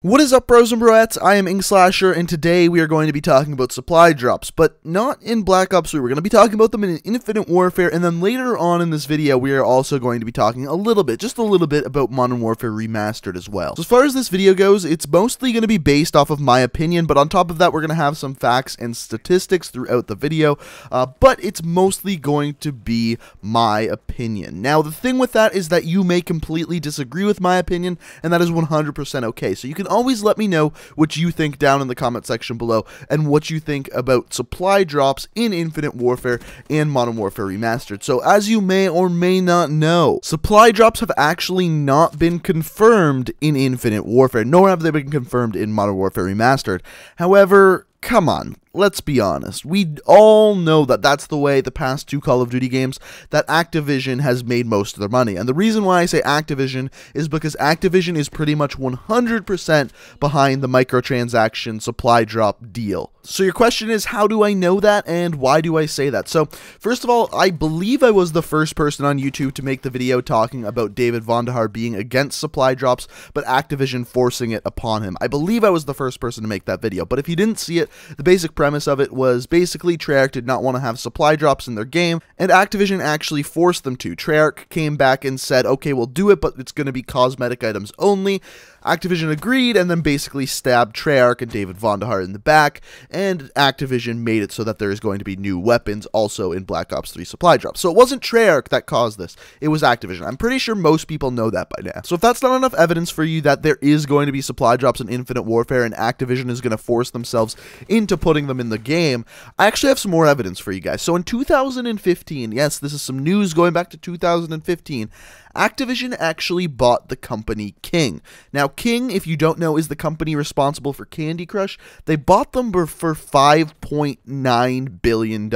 What is up, bros and broettes? I am Inkslasher, and today we are going to be talking about supply drops, but not in Black Ops 3. We're going to be talking about them in Infinite Warfare, and then later on in this video, we are also going to be talking just a little bit about Modern Warfare Remastered as well. So as far as this video goes, it's mostly going to be based off of my opinion, but on top of that, we're going to have some facts and statistics throughout the video, but it's mostly going to be my opinion. Now, the thing with that is that you may completely disagree with my opinion, and that is 100% okay. So you can always let me know what you think down in the comment section below and what you think about supply drops in Infinite Warfare and Modern Warfare Remastered. So as you may or may not know, supply drops have actually not been confirmed in Infinite Warfare, nor have they been confirmed in Modern Warfare Remastered. However, come on, let's be honest. We all know that that's the way the past two Call of Duty games that Activision has made most of their money. And the reason why I say Activision is because Activision is pretty much 100% behind the microtransaction supply drop deal. So your question is, how do I know that and why do I say that? So first of all, I believe I was the first person on YouTube to make the video talking about David Vonderhaar being against supply drops, but Activision forcing it upon him. I believe I was the first person to make that video, but if you didn't see it, the basic premise of it was basically Treyarch did not want to have supply drops in their game, and Activision actually forced them to. Treyarch came back and said, okay, we'll do it, but it's going to be cosmetic items only. Activision agreed, and then basically stabbed Treyarch and David Vonderhaar in the back, and Activision made it so that there is going to be new weapons also in Black Ops 3 supply drops. So it wasn't Treyarch that caused this, it was Activision. I'm pretty sure most people know that by now. So if that's not enough evidence for you that there is going to be supply drops in Infinite Warfare and Activision is going to force themselves into putting them in the game, I actually have some more evidence for you guys. So in 2015, yes, this is some news going back to 2015, Activision actually bought the company King. Now, King, if you don't know, is the company responsible for Candy Crush. They bought them for $5.9 billion.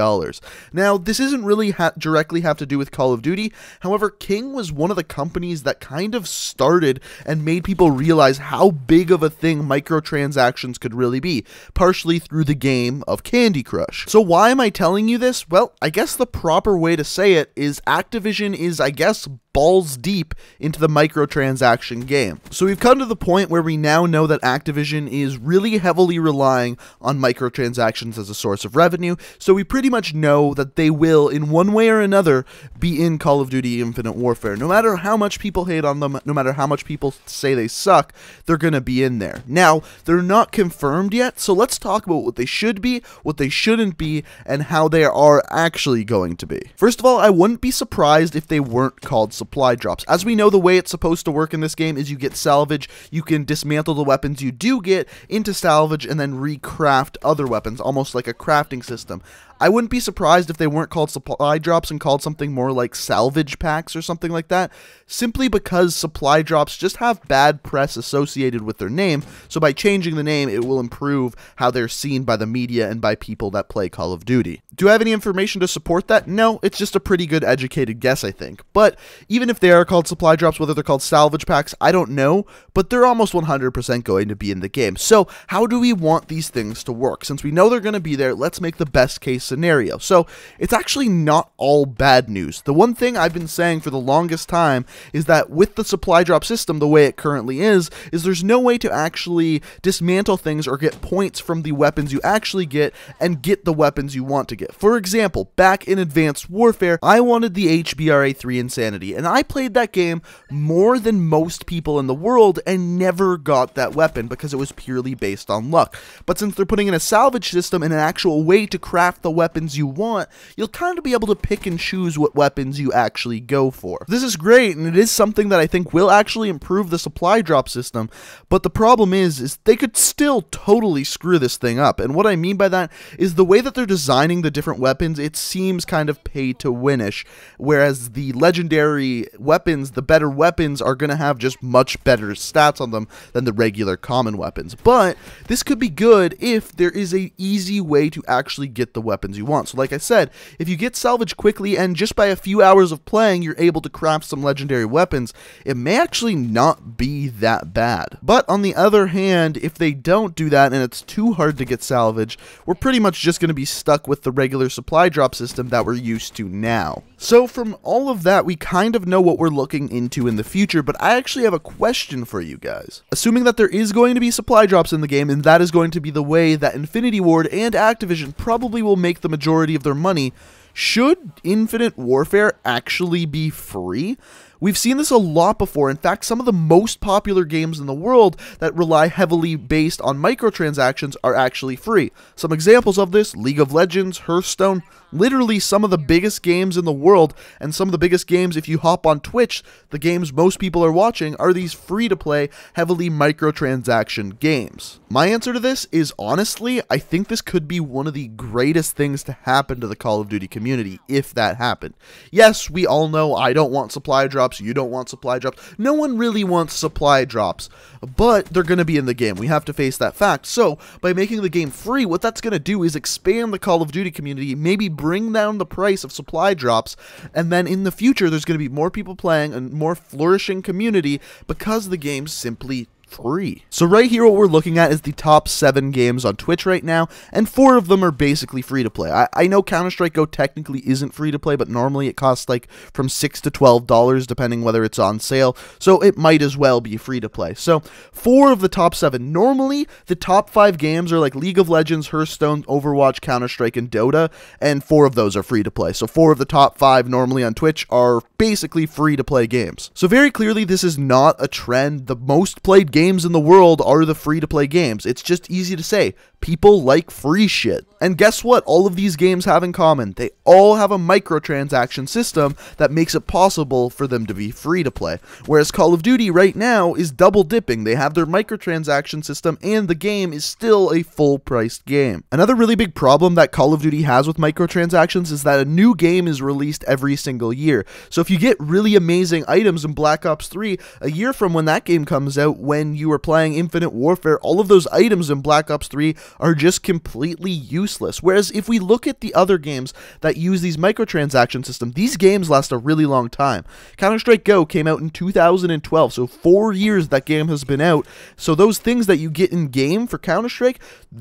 Now, this isn't really directly have to do with Call of Duty. However, King was one of the companies that kind of started and made people realize how big of a thing microtransactions could really be, partially through the game of Candy Crush. So why am I telling you this? Well, I guess the proper way to say it is Activision is, I guess, balls deep into the microtransaction game. So we've come to the point where we now know that Activision is really heavily relying on microtransactions as a source of revenue, so we pretty much know that they will, in one way or another, be in Call of Duty Infinite Warfare. No matter how much people hate on them, no matter how much people say they suck, they're gonna be in there. Now, they're not confirmed yet, so let's talk about what they should be, what they shouldn't be, and how they are actually going to be. First of all, I wouldn't be surprised if they weren't called supply drops. As we know, the way it's supposed to work in this game is you get salvage, you can dismantle the weapons you do get into salvage and then recraft other weapons, almost like a crafting system. I wouldn't be surprised if they weren't called supply drops and called something more like salvage packs or something like that, simply because supply drops just have bad press associated with their name, so by changing the name, it will improve how they're seen by the media and by people that play Call of Duty. Do I have any information to support that? No, it's just a pretty good educated guess, I think. But even if they are called supply drops, whether they're called salvage packs, I don't know, but they're almost 100% going to be in the game. So how do we want these things to work? Since we know they're going to be there, let's make the best case scenario. So it's actually not all bad news. The one thing I've been saying for the longest time is that with the supply drop system, the way it currently is there's no way to actually dismantle things or get points from the weapons you actually get and get the weapons you want to get. For example, back in Advanced Warfare, I wanted the HBRA-3 Insanity, and I played that game more than most people in the world and never got that weapon because it was purely based on luck. But since they're putting in a salvage system and an actual way to craft the weapons you want, you'll kind of be able to pick and choose what weapons you actually go for. This is great, and it is something that I think will actually improve the supply drop system, but the problem is they could still totally screw this thing up, and what I mean by that is the way that they're designing the different weapons, it seems kind of pay to winish, whereas the legendary weapons, the better weapons, are going to have just much better stats on them than the regular common weapons. But this could be good if there is an easy way to actually get the weapons you want. So like I said, if you get salvage quickly and just by a few hours of playing you're able to craft some legendary weapons, it may actually not be that bad. But on the other hand, if they don't do that and it's too hard to get salvage, we're pretty much just going to be stuck with the regular supply drop system that we're used to now. So from all of that, we kind of know what we're looking into in the future, but I actually have a question for you guys. Assuming that there is going to be supply drops in the game, and that is going to be the way that Infinity Ward and Activision probably will make the majority of their money, should Infinite Warfare actually be free? We've seen this a lot before. In fact, some of the most popular games in the world that rely heavily based on microtransactions are actually free. Some examples of this: League of Legends, Hearthstone, literally some of the biggest games in the world, and some of the biggest games, if you hop on Twitch, the games most people are watching are these free-to-play, heavily microtransaction games. My answer to this is, honestly, I think this could be one of the greatest things to happen to the Call of Duty community, if that happened. Yes, we all know I don't want supply drops, you don't want supply drops, no one really wants supply drops, but they're going to be in the game. We have to face that fact. So, by making the game free, what that's going to do is expand the Call of Duty community, maybe bring down the price of supply drops, and then in the future there's going to be more people playing, a more flourishing community, because the game's simply free. So right here, what we're looking at is the top 7 games on Twitch right now, and 4 of them are basically free to play. I know Counter-Strike Go technically isn't free to play, but normally it costs like from $6 to $12 depending whether it's on sale, so it might as well be free to play. So 4 of the top 7. Normally the top 5 games are like League of Legends, Hearthstone, Overwatch, Counter-Strike, and Dota, and 4 of those are free to play. So 4 of the top 5 normally on Twitch are basically free to play games. So very clearly this is not a trend. The most played games in the world are the free-to-play games. It's just easy to say. People like free shit. And guess what all of these games have in common? They all have a microtransaction system that makes it possible for them to be free to play. Whereas Call of Duty right now is double dipping. They have their microtransaction system and the game is still a full-priced game. Another really big problem that Call of Duty has with microtransactions is that a new game is released every single year. So if you get really amazing items in Black Ops 3, a year from when that game comes out, when you are playing Infinite Warfare, all of those items in Black Ops 3 are just completely useless. Whereas if we look at the other games that use these microtransaction systems, these games last a really long time. Counter-Strike Go came out in 2012, so 4 years that game has been out. So those things that you get in game for Counter-Strike,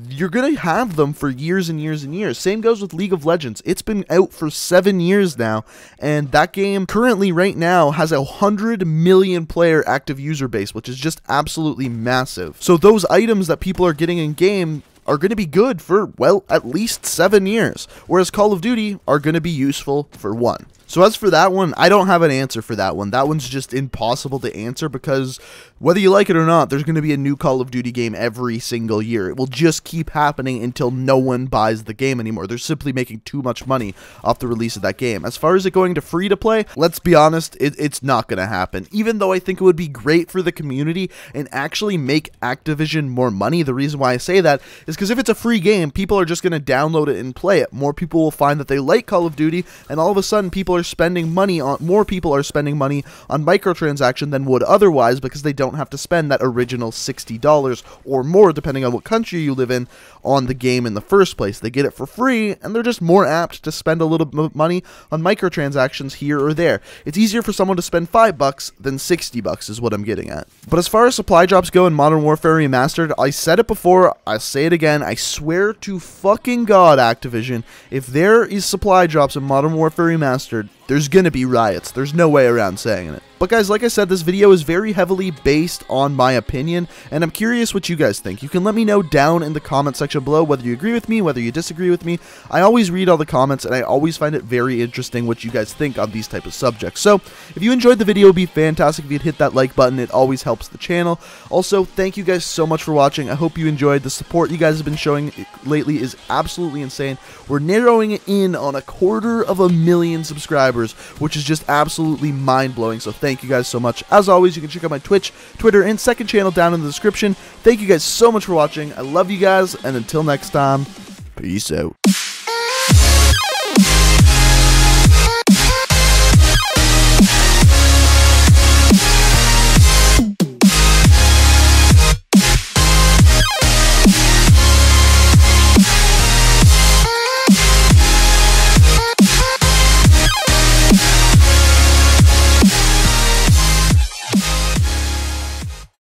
you're gonna have them for years and years and years. Same goes with League of Legends. It's been out for 7 years now, and that game currently right now has a 100 million player active user base, which is just absolutely massive. So those items that people are getting in game are going to be good for, well, at least 7 years, whereas Call of Duty are going to be useful for 1. So as for that one, I don't have an answer for that one. That one's just impossible to answer because whether you like it or not, there's going to be a new Call of Duty game every single year. It will just keep happening until no one buys the game anymore. They're simply making too much money off the release of that game. As far as it going to free to play, let's be honest, it's not going to happen. Even though I think it would be great for the community and actually make Activision more money, the reason why I say that is because if it's a free game, people are just going to download it and play it. More people will find that they like Call of Duty, and all of a sudden people are spending money on more microtransaction than would otherwise, because they don't have to spend that original $60 or more, depending on what country you live in, on the game in the first place. They get it for free, and they're just more apt to spend a little bit of money on microtransactions here or there. It's easier for someone to spend $5 than $60 is what I'm getting at. But as far as supply drops go in Modern Warfare Remastered, I said it before, I'll say it again, I swear to fucking God, Activision, if there is supply drops in Modern Warfare Remastered, there's gonna be riots. There's no way around saying it. But guys, like I said, this video is very heavily based on my opinion, and I'm curious what you guys think. You can let me know down in the comment section below whether you agree with me, whether you disagree with me. I always read all the comments, and I always find it very interesting what you guys think on these type of subjects. So, if you enjoyed the video, it would be fantastic if you'd hit that like button. It always helps the channel. Also, thank you guys so much for watching. I hope you enjoyed. The support you guys have been showing lately is absolutely insane. We're narrowing it in on 250,000 subscribers, which is just absolutely mind-blowing. So thank you guys so much. As always, you can check out my Twitch, Twitter, and second channel down in the description. Thank you guys so much for watching. I love you guys, and until next time, peace out.